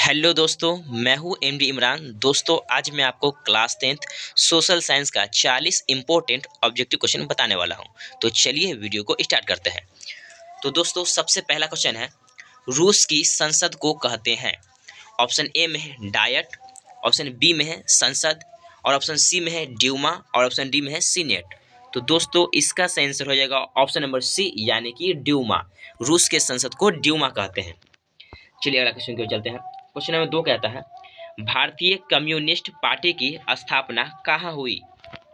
Hello दोस्तों, मैं हूं एमडी इमरान। दोस्तों, आज मैं आपको क्लास 10th सोशल साइंस का 40 इंपॉर्टेंट ऑब्जेक्टिव क्वेश्चन बताने वाला हूं। तो चलिए वीडियो को स्टार्ट करते हैं। तो दोस्तों, सबसे पहला क्वेश्चन है, रूस की संसद को कहते हैं? ऑप्शन ए में है डायट, ऑप्शन बी में है संसद, और ऑप्शन सी में है ड्यूमा, और ऑप्शन डी में है सीनेट। तो दोस्तों, इसका सही आंसर हो जाएगा ऑप्शन नंबर सी, यानी कि ड्यूमा। रूस के संसद को ड्यूमा कहते हैं। चलिए अगला क्वेश्चन की ओर चलते हैं। क्वेश्चन नंबर 2 कहता है, भारतीय कम्युनिस्ट पार्टी की स्थापना कहाँ हुई?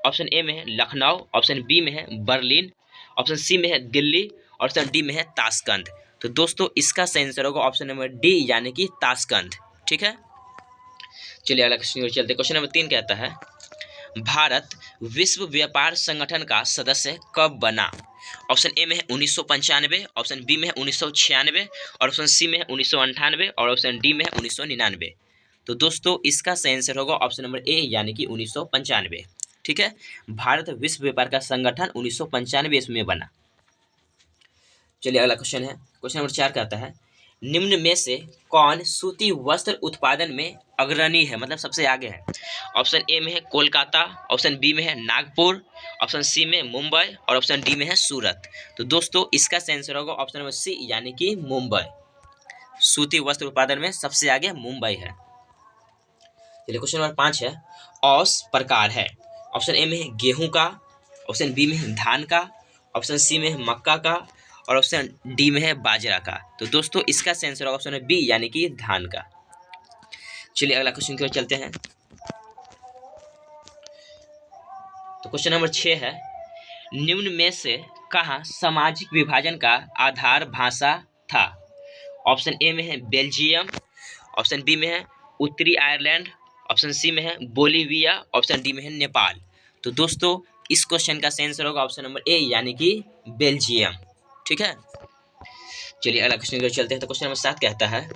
ऑप्शन ए में है लखनऊ, ऑप्शन बी में है बर्लिन, ऑप्शन सी में है दिल्ली, और ऑप्शन डी में है ताशकंद। तो दोस्तों, इसका सही आंसर होगा ऑप्शन नंबर डी, यानी कि ताशकंद। ठीक है, चलिए अगला क्वेश्चन की ओर चलते हैं। क्वेश्चन नंबर 3 कहता है, भारत विश्व व्यापार संगठन का सदस्य कब बना? ऑप्शन ए में है 1995, ऑप्शन बी में है 1996, और ऑप्शन सी में है 1998, और ऑप्शन डी में है 1999। तो दोस्तों, इसका सही आंसर होगा ऑप्शन नंबर ए, यानी कि 1995। ठीक है, भारत विश्व व्यापार का संगठन 1995 इसमें बना। चलिए अगला क्वेश्चन है। क्वेश्चन नंबर 4 कहता है, निम्न में से कौन सूती वस्त्र उत्पादन में अग्रणी है, मतलब सबसे आगे है? ऑप्शन ए में है कोलकाता, ऑप्शन बी में है नागपुर, ऑप्शन सी में मुंबई, और ऑप्शन डी में है सूरत। तो दोस्तों, इसका सही आंसर होगा ऑप्शन नंबर सी, यानी कि मुंबई। सूती वस्त्र उत्पादन में सबसे आगे मुंबई है। चलिए क्वेश्चन नंबर 5 है, औस प्रकार है? ऑप्शन ए में है गेहूं का, ऑप्शन बी में है धान का, ऑप्शन सी में है मक्का का, और ऑप्शन डी में है बाजरा का। तो दोस्तों, इसका सही आंसर होगा ऑप्शन बी, यानी कि धान का। चलिए अगला क्वेश्चन की ओर चलते हैं। तो क्वेश्चन नंबर 6 है, निम्न में से कहाँ सामाजिक विभाजन का आधार भाषा था? ऑप्शन ए में है बेल्जियम, ऑप्शन बी में है उत्तरी आयरलैंड, ऑप्शन सी में है बोलीविया, ऑप्शन डी में है नेपाल। तो दोस्तों, इस क्वेश्चन का सही आंसर होगा ऑप्शन नंबर ए, यानी कि बेल्जियम। ठीक है, चलिए अगला क्वेश्चन की ओर चलते हैं। तो क्वेश्चन नंबर 7 कहता है,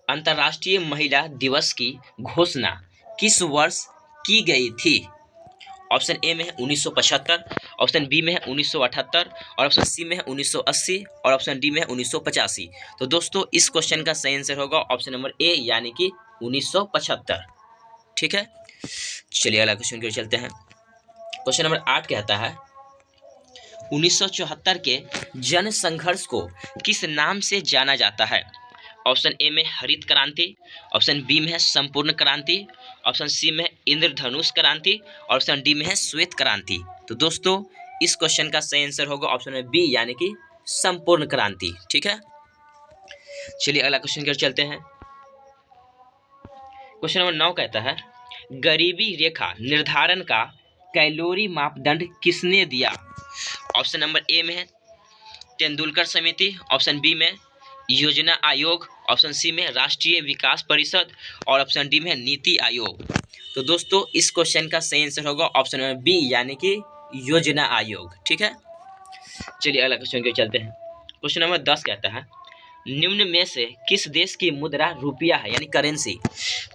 अंतर्राष्ट्रीय महिला दिवस की घोषणा किस वर्ष की गई थी? ऑप्शन ए में है 1975, ऑप्शन बी में है 1978, और ऑप्शन सी में है 1980, और ऑप्शन डी में है 1985। तो दोस्तों, इस क्वेश्चन का सही आंसर होगा ऑप्शन नंबर ए, यानी कि 1975। ठीक है, चलिए अगला क्वेश्चन की ओर चलते हैं। क्वेश्चन नंबर 8 कहता है, 1974 के जन संघर्ष को किस नाम से जाना जाता है? ऑप्शन ए में हरित क्रांति, ऑप्शन बी में है संपूर्ण क्रांति, ऑप्शन सी में है इंद्रधनुष क्रांति, और ऑप्शन डी में है श्वेत क्रांति। तो दोस्तों, इस क्वेश्चन का सही आंसर होगा ऑप्शन बी, यानी कि संपूर्ण क्रांति। ठीक है, चलिए अगला क्वेश्चन की ओर चलते हैं। क्वेश्चन नंबर 9 कहता है, गरीबी रेखा निर्धारण का कैलोरी मापदंड किसने दिया? ऑप्शन नंबर ए में है तेंदुलकर समिति, ऑप्शन बी में योजना आयोग, ऑप्शन सी में राष्ट्रीय विकास परिषद, और ऑप्शन डी में नीति आयोग। तो दोस्तों, इस क्वेश्चन का सही आंसर होगा ऑप्शन नंबर बी, यानी कि योजना आयोग। ठीक है, चलिए अगला क्वेश्चन की ओर चलते हैं। क्वेश्चन नंबर 10 कहता है, निम्न में से किस देश की मुद्रा रुपया है, यानी करेंसी?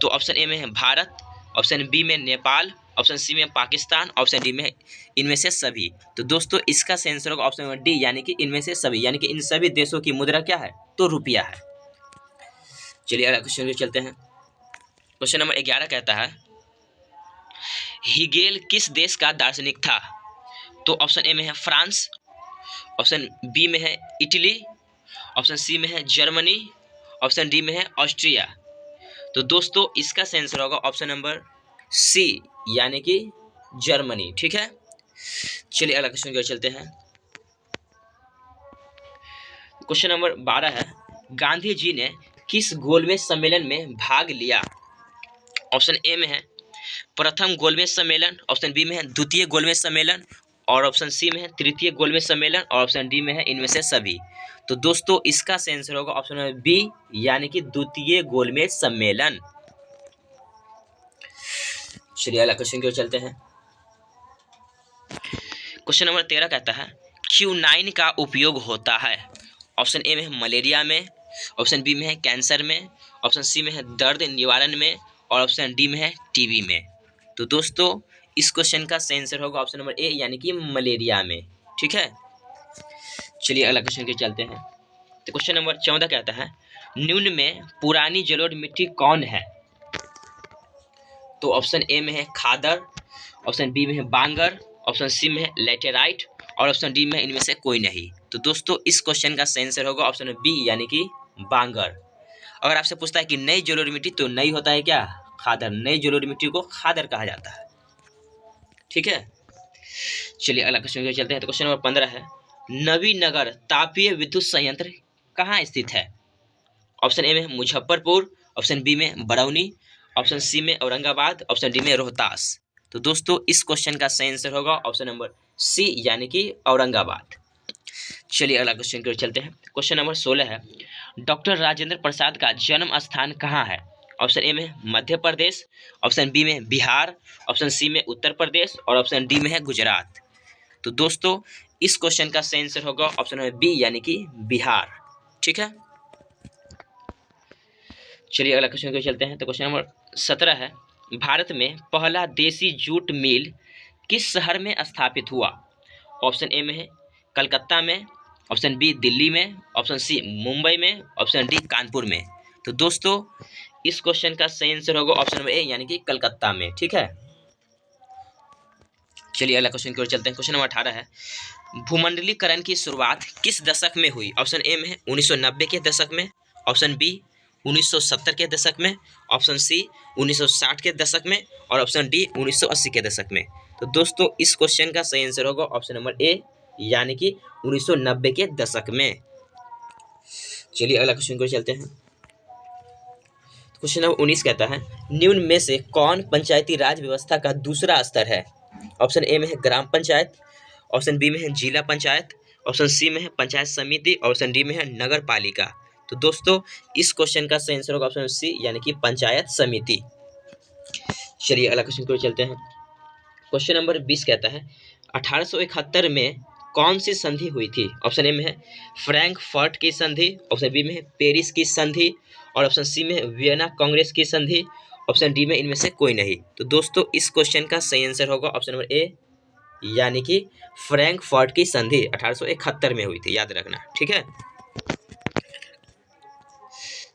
तो ऑप्शन ए में है भारत, ऑप्शन बी में नेपाल, ऑप्शन सी में पाकिस्तान, ऑप्शन डी में इनमें से सभी। तो दोस्तों, इसका सही आंसर होगा ऑप्शन नंबर डी, यानी कि इनमें से सभी, यानी कि इन सभी देशों की मुद्रा क्या है? तो रुपया है। चलिए अगला क्वेश्चन पे चलते हैं। क्वेश्चन नंबर 11 कहता है, हिगेल किस देश का दार्शनिक था? तो ऑप्शन ए में है फ्रांस, ऑप्शन बी में है इटली, ऑप्शन सी में है जर्मनी, ऑप्शन डी में है ऑस्ट्रिया। तो दोस्तों, इसका सही आंसर होगा ऑप्शन नंबर सी, यानी कि जर्मनी। ठीक है, चलिए अगला क्वेश्चन की ओर चलते हैं। क्वेश्चन नंबर 12 है, गांधी जी ने किस गोलमेज सम्मेलन में भाग लिया? ऑप्शन ए में है प्रथम गोलमेज सम्मेलन, ऑप्शन बी में है द्वितीय गोलमेज सम्मेलन, और ऑप्शन सी में है तृतीय गोलमेज सम्मेलन, और ऑप्शन डी में है इनमें से सभी। तो दोस्तों, इसका सही आंसर होगा ऑप्शन नंबर बी, यानी कि द्वितीय गोलमेज सम्मेलन। चलिए अगला क्वेश्चन की ओर चलते हैं। क्वेश्चन नंबर 13 कहता है, क्यूनाइन का उपयोग होता है? ऑप्शन ए में है मलेरिया में, ऑप्शन बी में है कैंसर में, ऑप्शन सी में है दर्द निवारण में, और ऑप्शन डी में है टीबी में। तो दोस्तों, इस क्वेश्चन का सही आंसर होगा ऑप्शन नंबर ए, यानी कि मलेरिया में। ठीक है, चलिए अगला क्वेश्चन के चलते हैं। तो क्वेश्चन नंबर 14 कहता है निम्न में पुरानी जलोढ़ मिट्टी कौन है? तो ऑप्शन ए में है खादर, ऑप्शन बी में है बांगर, ऑप्शन सी में है लेटेराइट और ऑप्शन डी में है इनमें से कोई नहीं। तो दोस्तों इस क्वेश्चन का सही आंसर होगा ऑप्शन बी यानी कि बांगर। अगर आपसे पूछता है कि नई जलोढ़ मिट्टी, तो नई होता है क्या? खादर। नई जलोढ़ मिट्टी को खादर कहा जाता है। ठीक है, चलिए अगला क्वेश्चन की चलते हैं। तो क्वेश्चन नंबर 15 है नवीनगर तापीय विद्युत संयंत्र कहाँ स्थित है? ऑप्शन ए में मुजफ्फरपुर, ऑप्शन बी में बरौनी, ऑप्शन सी में औरंगाबाद, ऑप्शन डी में रोहतास। तो दोस्तों इस क्वेश्चन का सही आंसर होगा ऑप्शन नंबर सी यानी कि औरंगाबाद। चलिए अगला क्वेश्चन की ओर चलते हैं। क्वेश्चन नंबर 16 है डॉक्टर राजेंद्र प्रसाद का जन्म स्थान कहाँ है? ऑप्शन ए में मध्य प्रदेश, ऑप्शन बी में बिहार, ऑप्शन सी में उत्तर प्रदेश और ऑप्शन डी में है गुजरात। तो दोस्तों इस क्वेश्चन का सही आंसर होगा ऑप्शन नंबर बी यानी कि बिहार। ठीक है, चलिए अगला क्वेश्चन की ओर चलते हैं। तो क्वेश्चन नंबर 17 है भारत में पहला देसी जूट मिल किस शहर में स्थापित हुआ? ऑप्शन ए में है कलकत्ता में, ऑप्शन बी दिल्ली में, ऑप्शन सी मुंबई में, ऑप्शन डी कानपुर में। तो दोस्तों इस क्वेश्चन का सही आंसर होगा ऑप्शन नंबर ए यानी कि कलकत्ता में। ठीक है, चलिए अगला क्वेश्चन की ओर चलते हैं। क्वेश्चन नंबर 18 है भूमंडलीकरण की शुरुआत किस दशक में हुई? ऑप्शन ए में है 1990 के दशक में, ऑप्शन बी 1970 के दशक में, ऑप्शन सी 1960 के दशक में और ऑप्शन डी 1980 के दशक में। तो दोस्तों इस क्वेश्चन का सही आंसर होगा ऑप्शन नंबर ए यानी कि 1990 के दशक में। चलिए अगला क्वेश्चन को चलते हैं। क्वेश्चन नंबर 19 कहता है निम्न में से कौन पंचायती राज व्यवस्था का दूसरा स्तर है? ऑप्शन ए में है ग्राम पंचायत, ऑप्शन बी में है जिला पंचायत, ऑप्शन सी में है पंचायत समिति, ऑप्शन डी में है नगर पालिका। तो दोस्तों इस क्वेश्चन का सही आंसर होगा ऑप्शन सी यानी कि पंचायत समिति। चलिए अगला क्वेश्चन को चलते हैं। क्वेश्चन नंबर 20 कहता है 1871 में कौन सी संधि हुई थी? ऑप्शन ए में है फ्रैंकफर्ट की संधि, ऑप्शन बी में है पेरिस की संधि और ऑप्शन सी में है वियना कांग्रेस की संधि, ऑप्शन डी में इनमें से कोई नहीं। तो दोस्तों इस क्वेश्चन का सही आंसर होगा ऑप्शन नंबर ए यानी कि फ्रैंकफर्ट की संधि 1871 में हुई थी, याद रखना। ठीक है,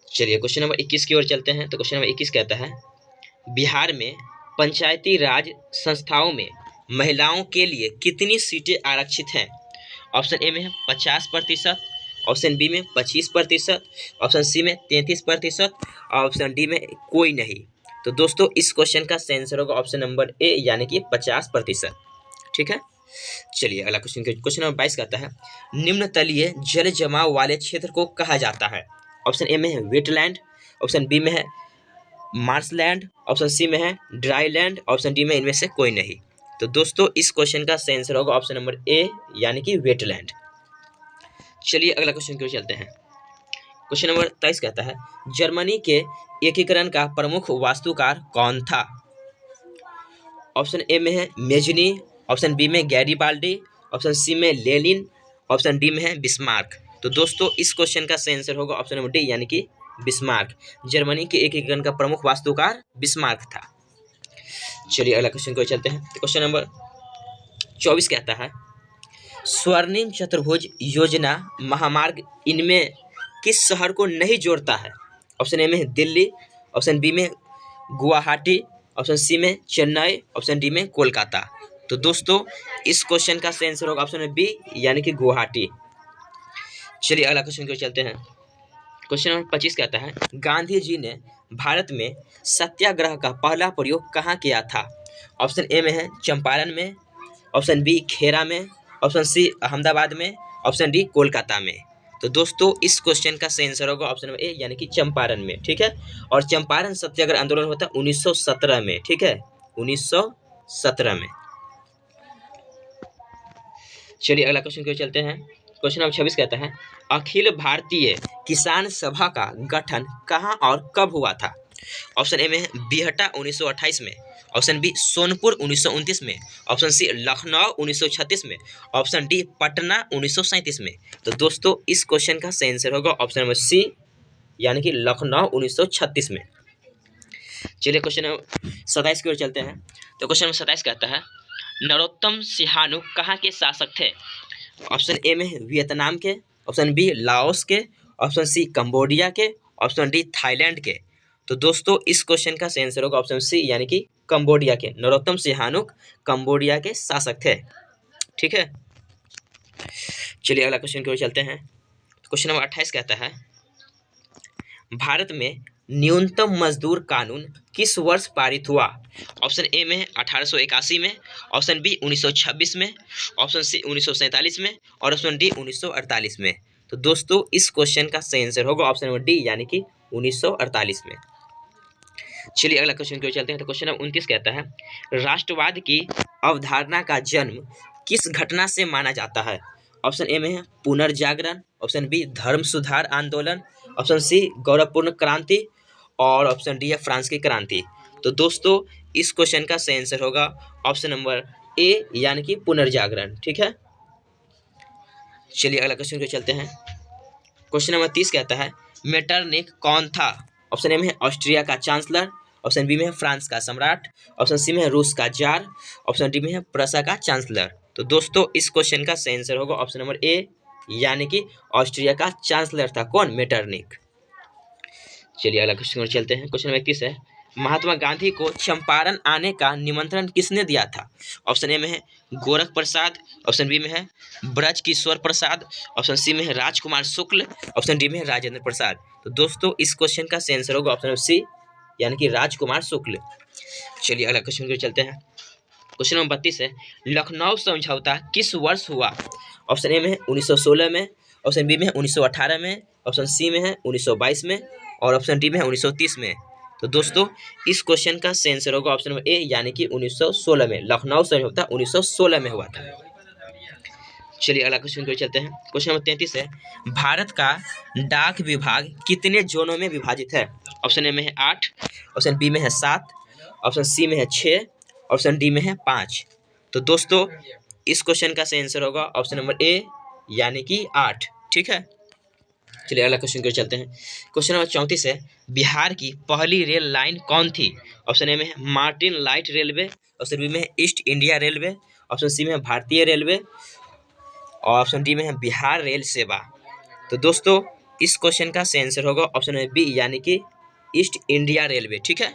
चलिए क्वेश्चन नंबर 21 की ओर चलते हैं। तो क्वेश्चन नंबर 21 कहता है बिहार में पंचायती राज संस्थाओं में महिलाओं के लिए कितनी सीटें आरक्षित हैं? ऑप्शन ए में है 50%, ऑप्शन बी में 25%, ऑप्शन सी में 33% और ऑप्शन डी में कोई नहीं। तो दोस्तों इस क्वेश्चन का सही आंसर होगा ऑप्शन नंबर ए यानी कि 50%। ठीक है, चलिए अगला क्वेश्चन नंबर 22 कहता है निम्न तलीय जल जमाव वाले क्षेत्र को कहा जाता है? ऑप्शन ए में है वेटलैंड, ऑप्शन बी में है मार्शलैंड, ऑप्शन सी में है ड्राई लैंड, ऑप्शन डी में इनमें से कोई नहीं। तो दोस्तों इस क्वेश्चन का सही आंसर होगा ऑप्शन नंबर ए यानी कि वेटलैंड। चलिए अगला क्वेश्चन की ओर चलते हैं। क्वेश्चन नंबर 23 कहता है जर्मनी के एकीकरण का प्रमुख वास्तुकार कौन था? ऑप्शन ए में है मेजनी, ऑप्शन बी में गैरीबाल्डी, ऑप्शन सी में लेनिन, ऑप्शन डी में है बिस्मार्क। तो दोस्तों इस क्वेश्चन का सही आंसर होगा ऑप्शन नंबर डी यानी कि बिस्मार्क। जर्मनी के एकीकरण का प्रमुख वास्तुकार बिस्मार्क था। चलिए अगला क्वेश्चन को चलते हैं। तो क्वेश्चन नंबर 24 कहता है स्वर्णिम चतुर्भुज योजना महामार्ग इनमें किस शहर को नहीं जोड़ता है? ऑप्शन ए में है दिल्ली, ऑप्शन बी में गुवाहाटी, ऑप्शन सी में चेन्नई, ऑप्शन डी में कोलकाता। तो दोस्तों इस क्वेश्चन का सही आंसर होगा ऑप्शन बी यानी कि गुवाहाटी। चलिए अगला क्वेश्चन की ओर चलते हैं। क्वेश्चन नंबर 25 कहता है गांधी जी ने भारत में सत्याग्रह का पहला प्रयोग कहाँ किया था? ऑप्शन ए में है चंपारण में, ऑप्शन बी खेरा में, ऑप्शन सी अहमदाबाद में, ऑप्शन डी कोलकाता में। तो दोस्तों इस क्वेश्चन का सही आंसर होगा ऑप्शन नंबर ए यानी कि चंपारण में। ठीक है, और चंपारण सत्याग्रह आंदोलन होता है 1917 में। ठीक है, 1917 में। चलिए अगला क्वेश्चन की ओर चलते हैं। क्वेश्चन नंबर 26 कहता है अखिल भारतीय किसान सभा का गठन कहाँ और कब हुआ था? ऑप्शन ए में है बिहटा 1928 में, ऑप्शन बी सोनपुर 1929 में, ऑप्शन सी लखनऊ 1936 में, ऑप्शन डी पटना 1937 में। तो दोस्तों इस क्वेश्चन का सही आंसर होगा ऑप्शन नंबर सी यानी कि लखनऊ 1936 में। चलिए क्वेश्चन नंबर 27 की ओर चलते हैं। तो क्वेश्चन नंबर 27 कहता है नरोत्तम सिहानु कहाँ के शासक थे? ऑप्शन ए में है वियतनाम के, ऑप्शन बी लाओस के, ऑप्शन सी कंबोडिया के, ऑप्शन डी थाईलैंड के। तो दोस्तों इस क्वेश्चन का सही आंसर होगा ऑप्शन सी यानी कि कंबोडिया के। नरोत्तम सिहानुक कंबोडिया के शासक थे। ठीक है, चलिए अगला क्वेश्चन की ओर चलते हैं। क्वेश्चन नंबर 28 कहता है, भारत में न्यूनतम मजदूर कानून किस वर्ष पारित हुआ? ऑप्शन ए में है 1881 में, ऑप्शन बी 1926 में, ऑप्शन सी 1947 में और ऑप्शन डी 1948 में। तो दोस्तों इस क्वेश्चन का सही आंसर होगा ऑप्शन नंबर डी यानी कि 1948 में। चलिए अगला क्वेश्चन की ओर चलते हैं। तो क्वेश्चन नंबर 29 कहता है, राष्ट्रवाद की अवधारणा का जन्म किस घटना से माना जाता है? ऑप्शन ए में है पुनर्जागरण, ऑप्शन बी धर्म सुधार आंदोलन, ऑप्शन सी गौरवपूर्ण क्रांति और ऑप्शन डी है फ्रांस की क्रांति। तो दोस्तों इस क्वेश्चन का सही आंसर होगा ऑप्शन नंबर ए यानी कि पुनर्जागरण। ठीक है, चलिए अगला क्वेश्चन को चलते हैं। क्वेश्चन नंबर 30 कहता है, मेटरनिख कौन था? ऑप्शन ए में है ऑस्ट्रिया का चांसलर, ऑप्शन बी में है फ्रांस का सम्राट, ऑप्शन सी में है रूस का जार, ऑप्शन डी में है प्रसा का चांसलर। तो दोस्तों इस क्वेश्चन का सही आंसर होगा ऑप्शन नंबर ए यानी कि ऑस्ट्रिया का चांसलर था कौन? मेटरनिख। चलिए अगला क्वेश्चन पर चलते हैं। क्वेश्चन नंबर 21 है, महात्मा गांधी को चंपारण आने का निमंत्रण किसने दिया था? ऑप्शन ए में है गोरख प्रसाद, ऑप्शन बी में है ब्रज किशोर प्रसाद, ऑप्शन सी में है राजकुमार शुक्ल, ऑप्शन डी में है राजेंद्र प्रसाद। तो दोस्तों इस क्वेश्चन का सही आंसर होगा ऑप्शन सी यानी कि राजकुमार शुक्ल। चलिए अगला क्वेश्चन पर चलते हैं। क्वेश्चन नंबर 32 है, लखनऊ समझौता किस वर्ष हुआ? ऑप्शन ए में है 1916 में, ऑप्शन बी में है 1918 में, ऑप्शन सी में है 1922 में और ऑप्शन डी में है 1930 में। तो दोस्तों इस क्वेश्चन का सही आंसर होगा ऑप्शन नंबर ए यानी कि 1916 में। लखनऊ समझौता 1916 में हुआ था। चलिए अगला क्वेश्चन को चलते हैं। क्वेश्चन नंबर 33 है, भारत का डाक विभाग कितने जोनों में विभाजित है? ऑप्शन ए में है 8, ऑप्शन बी में है 7, ऑप्शन सी में है 6, ऑप्शन डी में है 5। तो दोस्तों इस क्वेश्चन का सही आंसर होगा ऑप्शन नंबर ए यानी कि 8। ठीक है, चलिए अगला क्वेश्चन की ओर चलते हैं। क्वेश्चन नंबर 34 है, बिहार की पहली रेल लाइन कौन थी? ऑप्शन ए में है Martin light railway, option B में है east India railway, option C में है भारतीय रेलवे और ऑप्शन डी में है बिहार रेल सेवा। तो दोस्तों इस क्वेश्चन का सही आंसर होगा ऑप्शन नंबर बी यानी कि ईस्ट इंडिया रेलवे। ठीक है,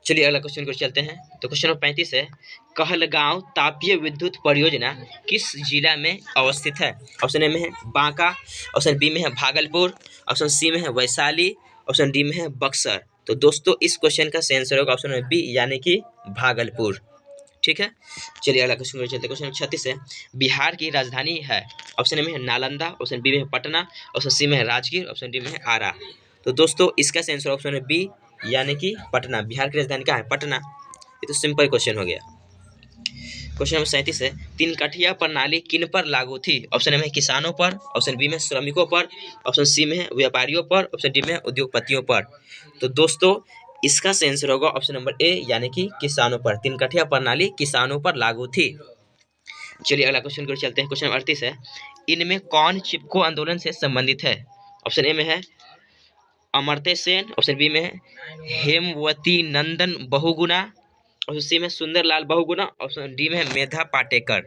चलिए अगला क्वेश्चन को चलते हैं। तो क्वेश्चन नंबर 35 है, कहलगांव तापीय विद्युत परियोजना किस जिला में अवस्थित है? ऑप्शन ए में है बांका, ऑप्शन बी में है भागलपुर, ऑप्शन सी में है वैशाली, ऑप्शन डी में है बक्सर। तो दोस्तों इस क्वेश्चन का सही आंसर होगा ऑप्शन नंबर बी यानी कि भागलपुर। ठीक है, चलिए अगला क्वेश्चन को चलते हैं। क्वेश्चन नंबर 36 है, बिहार की राजधानी है? ऑप्शन ए में है नालंदा, ऑप्शन बी में है पटना, ऑप्शन सी में है राजगीर, ऑप्शन डी में है आरा। तो दोस्तों इसका सही आंसर ऑप्शन है बी यानी कि पटना। बिहार की राजधानी क्या है? पटना। ये तो सिंपल क्वेश्चन हो गया। क्वेश्चन नंबर 37 है, तीन कठिया प्रणाली किन पर लागू थी? ऑप्शन ए में किसानों पर, ऑप्शन बी में श्रमिकों पर, ऑप्शन सी में है व्यापारियों पर, ऑप्शन डी में उद्योगपतियों पर। तो दोस्तों इसका सही आंसर होगा ऑप्शन नंबर ए यानी कि किसानों पर। तीन कठिया प्रणाली किसानों पर लागू थी। चलिए अगला क्वेश्चन की ओर चलते हैं। क्वेश्चन नंबर 38 है, इनमें कौन चिपको आंदोलन से संबंधित है? ऑप्शन ए में है अमर्त्य सेन, ऑप्शन बी में है हेमवती नंदन बहुगुणा, ऑप्शन सी में सुंदरलाल बहुगुणा, ऑप्शन डी में है मेधा पाटेकर।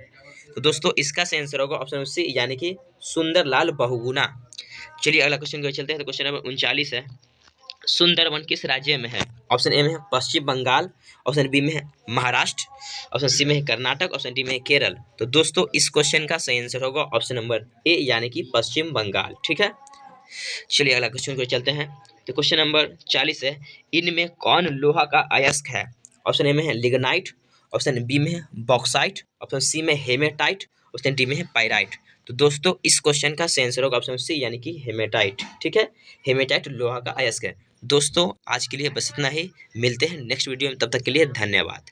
तो दोस्तों इसका सही आंसर होगा ऑप्शन सी यानी कि सुंदरलाल बहुगुणा। चलिए अगला क्वेश्चन की चलते हैं। तो क्वेश्चन नंबर 39 है, सुंदरवन किस राज्य में है? ऑप्शन ए में है पश्चिम बंगाल, ऑप्शन बी में है महाराष्ट्र, ऑप्शन सी में है कर्नाटक, ऑप्शन डी में है केरल। तो दोस्तों इस क्वेश्चन का सही आंसर होगा ऑप्शन नंबर ए यानी कि पश्चिम बंगाल। ठीक है, चलिए अगला क्वेश्चन को चलते हैं। तो क्वेश्चन नंबर 40 है, इनमें कौन लोहा का अयस्क है? ऑप्शन ए में है लिग्नाइट, ऑप्शन बी में है बॉक्साइट, ऑप्शन सी में हेमेटाइट, ऑप्शन डी में है पाइराइट। तो दोस्तों इस क्वेश्चन का सही आंसर होगा ऑप्शन सी यानी कि हेमेटाइट। ठीक है, हेमेटाइट लोहा का अयस्क है। दोस्तों आज के लिए बस इतना ही, मिलते हैं नेक्स्ट वीडियो में, तब तक के लिए धन्यवाद।